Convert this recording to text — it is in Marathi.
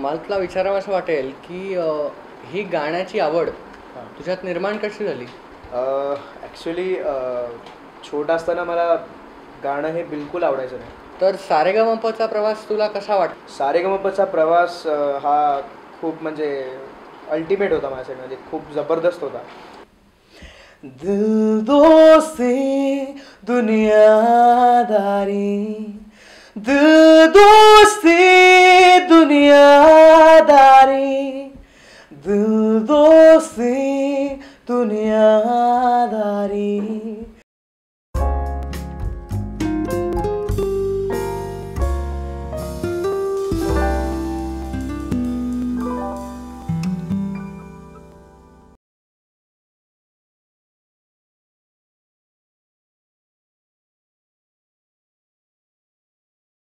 मला तुला विचारावं असं वाटेल की ही गाण्याची आवड तुझ्यात निर्माण कशी झाली? ॲक्च्युली छोटा असताना मला गाणं हे बिलकुल आवडायचं नाही. तर सारेगमपचा प्रवास तुला कसा वाटतो? सारेगमपचा प्रवास हा खूप म्हणजे अल्टिमेट होता माझ्यासाठी, म्हणजे खूप जबरदस्त होता. दिल दोस्ती दुनियादारी, दिल दोस्ती दुनियादारी,